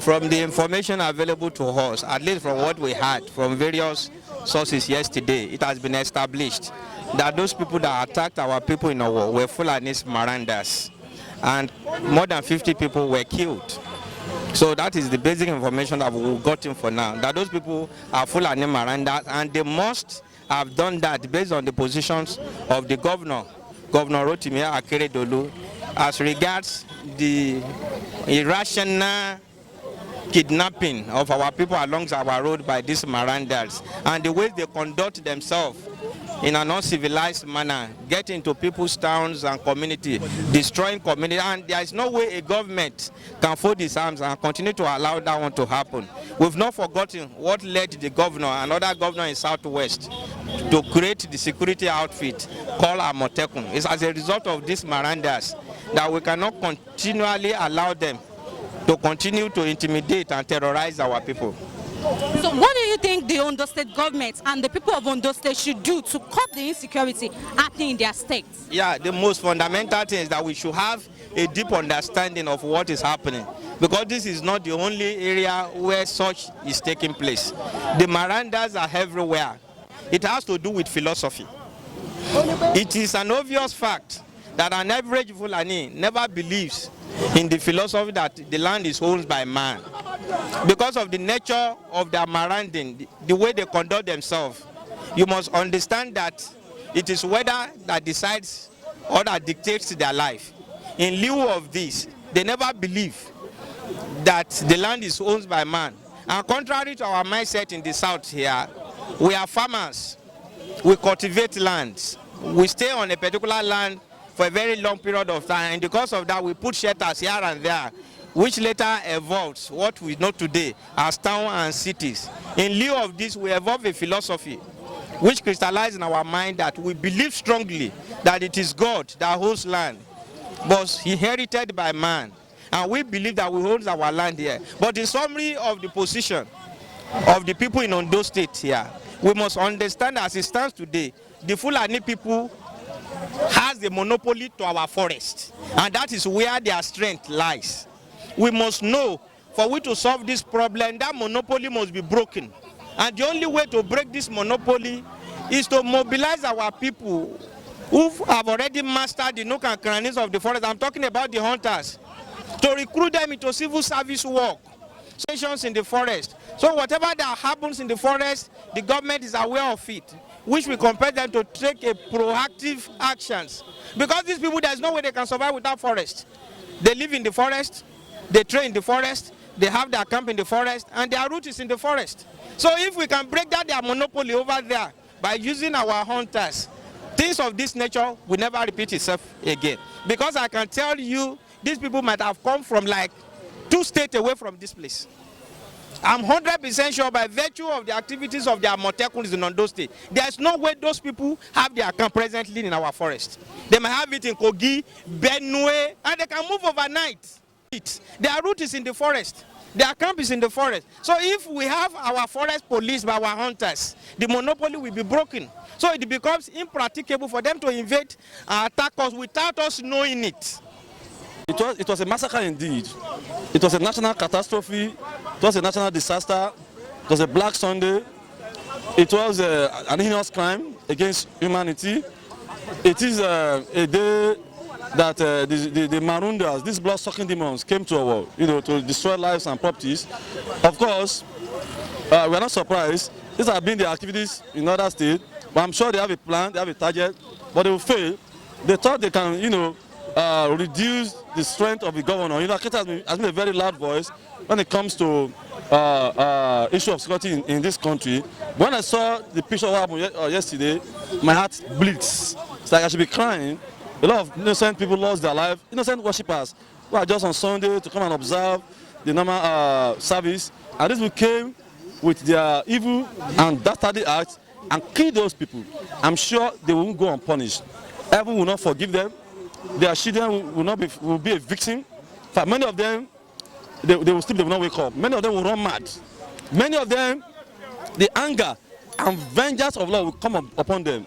From the information available to us, at least from what we had from various sources yesterday, it has been established that those people that attacked our people in Owo were Fulanis Marandas, and more than 50 people were killed. So that is the basic information that we've gotten for now, that those people are Fulani Marandas, and they must have done that based on the positions of the Governor Rotimi Akeredolu, as regards the irrational kidnapping of our people along our road by these Marandas, and the way they conduct themselves in an uncivilized manner, get into people's towns and community, destroying community, and there is no way a government can fold its arms and continue to allow that one to happen. We've not forgotten what led the governor and other governor in Southwest to create the security outfit called Amotekun. It's as a result of these Marandas that we cannot continually allow them to continue to intimidate and terrorize our people. So what do you think the Ondo State government and the people of Ondo State should do to curb the insecurity happening in their states? Yeah, the most fundamental thing is that we should have a deep understanding of what is happening, because this is not the only area where such is taking place. The Marandas are everywhere. It has to do with philosophy. It is an obvious fact that an average Fulani never believes in the philosophy that the land is owned by man. Because of the nature of their maranding, the way they conduct themselves, you must understand that it is weather that decides or that dictates their life. In lieu of this, they never believe that the land is owned by man. And contrary to our mindset in the south here, we are farmers. We cultivate lands. We stay on a particular land for a very long period of time, and because of that we put shelters here and there, which later evolves what we know today as towns and cities. In lieu of this, we evolve a philosophy which crystallizes in our mind that we believe strongly that it is God that holds land, but inherited by man, and we believe that we hold our land here. But in summary of the position of the people in Ondo State here, we must understand as it stands today, the Fulani people has the monopoly to our forest, and that is where their strength lies. We must know, for we to solve this problem, that monopoly must be broken, and the only way to break this monopoly is to mobilize our people who have already mastered the nook and crannies of the forest. I'm talking about the hunters, to recruit them into civil service work, stations in the forest. So whatever that happens in the forest, the government is aware of it, which will compel them to take a proactive actions. Because these people, there's no way they can survive without forest. They live in the forest, they train in the forest, they have their camp in the forest, and their route is in the forest. So if we can break that their monopoly over there by using our hunters, things of this nature will never repeat itself again. Because I can tell you, these people might have come from like 2 states away from this place. I'm 100% sure by virtue of the activities of the Amotekuns in Ondo State, there's no way those people have their camp presently in our forest. They might have it in Kogi, Benue, and they can move overnight. Their route is in the forest. Their camp is in the forest. So if we have our forest policed by our hunters, the monopoly will be broken. So it becomes impracticable for them to invade and attack us without us knowing it. It was a massacre indeed. It was a national catastrophe. It was a national disaster. It was a Black Sunday. It was an heinous crime against humanity. It is a day that the Marundas, these blood-sucking demons, came to our world, to destroy lives and properties. Of course, we are not surprised. These have been the activities in other states, but I'm sure they have a plan, they have a target, but they will fail. They thought they can, reduce the strength of the governor. Akita has been a very loud voice when it comes to issue of security in this country. When I saw the picture of what happened yesterday, my heart bleeds. It's like I should be crying. A lot of innocent people lost their life, innocent worshippers who are just on Sunday to come and observe the normal service. And these people came with their evil and dastardly acts and killed those people. I'm sure they won't go unpunished. Heaven will not forgive them. Their children will be a victim. For many of them, they will sleep, they will not wake up. Many of them will run mad. Many of them, the anger and vengeance of Lord will come upon them.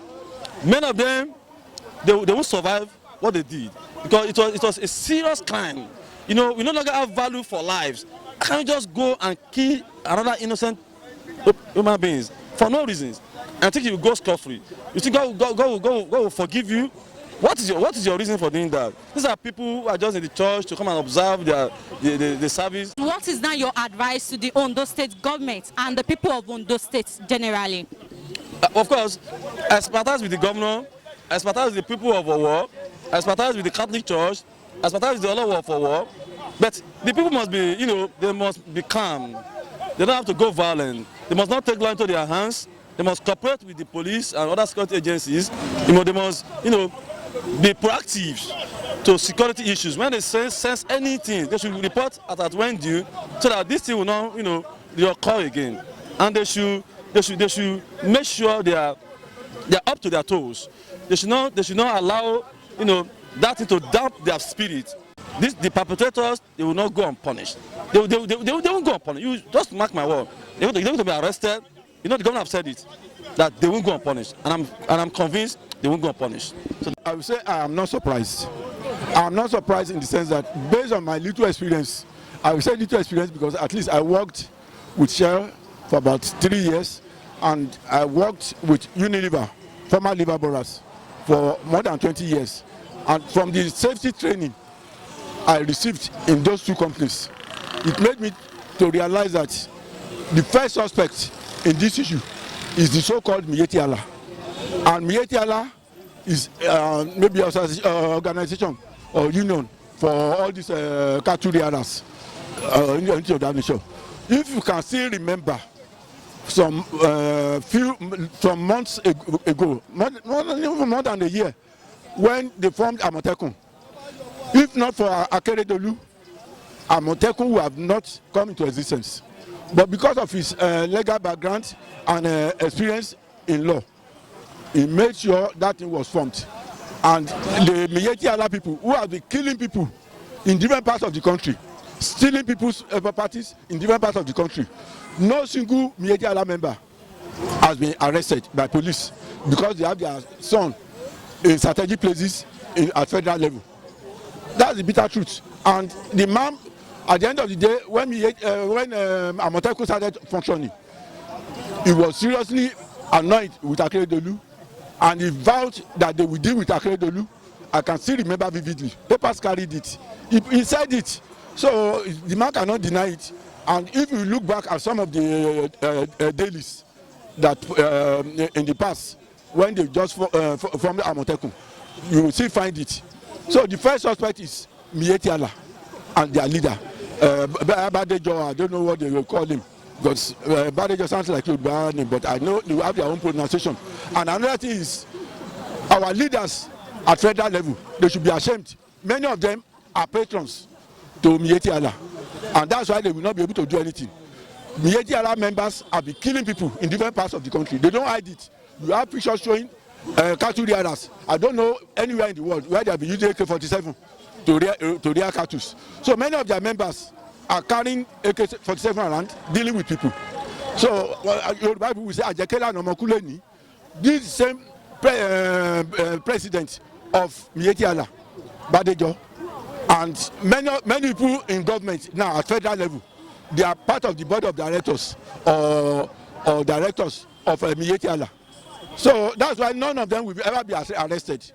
Many of them, they won't survive what they did, because it was a serious crime. We no longer have value for lives. Can you just go and kill another innocent human beings for no reasons and think you will go scot-free? You think God will forgive you? What is your reason for doing that? These are people who are just in the church to come and observe the service. What is now your advice to the Ondo State government and the people of Ondo State generally? Of course, I sympathize with the governor, I sympathize with the people of Owo, I sympathize with the Catholic Church, I sympathize with the Olowo of Owo, but the people must be, they must be calm. They don't have to go violent. They must not take law into their hands. They must cooperate with the police and other security agencies. They must, be proactive to security issues. When they sense anything, they should report at when due, so that this thing will not, reoccur again. And they should make sure they are up to their toes. They should not allow, that thing to damp their spirit. The perpetrators, they will not go unpunished. They won't go unpunished. You just mark my word. They're going to be arrested. The governor have said it, that they won't go unpunished, and I'm convinced they won't go unpunished. So I would say I am not surprised. I am not surprised in the sense that based on my little experience, I would say little experience because at least I worked with Shell for about 3 years, and I worked with Unilever, former Liver Boras, for more than 20 years. And from the safety training I received in those two companies, it made me to realize that the first suspect in this issue is the so-called Miyetti Allah. And Miyetti Allah is maybe an organization or union for all these cattle rearers into that nation. If you can still remember some months ago, more than a year, when they formed Amotekun, if not for Akeredolu, Amotekun would have not come into existence. But because of his legal background and experience in law, he made sure that thing was formed. And the Miyetti Allah people who have been killing people in different parts of the country, stealing people's properties in different parts of the country, no single Miyetti Allah member has been arrested by police because they have their son in strategic places at federal level. That's the bitter truth. And the man, at the end of the day, when Amotekun started functioning, he was seriously annoyed with Akeredolu, and he vowed that they would deal with Akeredolu. I can still remember vividly. Papers carried it. He said it. So the man cannot deny it. And if you look back at some of the dailies that in the past, when they just formed Amotekun, you will still find it. So the first suspect is Miyetti Allah and their leader. Badejo, I don't know what they will call him, because Badejo sounds like a bad name, but I know they have their own pronunciation. And another thing is, our leaders at federal level, they should be ashamed. Many of them are patrons to Miyetti Allah, and that's why they will not be able to do anything. Miyetti Allah members have been killing people in different parts of the country. They don't hide it. You have pictures showing cattle rearers. I don't know anywhere in the world where they have been using AK-47 to rear cattle. So many of their members are carrying AK-47 around, dealing with people. So your Bible will say, Ajekela no Mokuleni, this same president of Miyetti Allah, Badejo, and many people in government now at federal level, they are part of the board of directors or directors of Miyetti Allah. So that's why none of them will ever be arrested.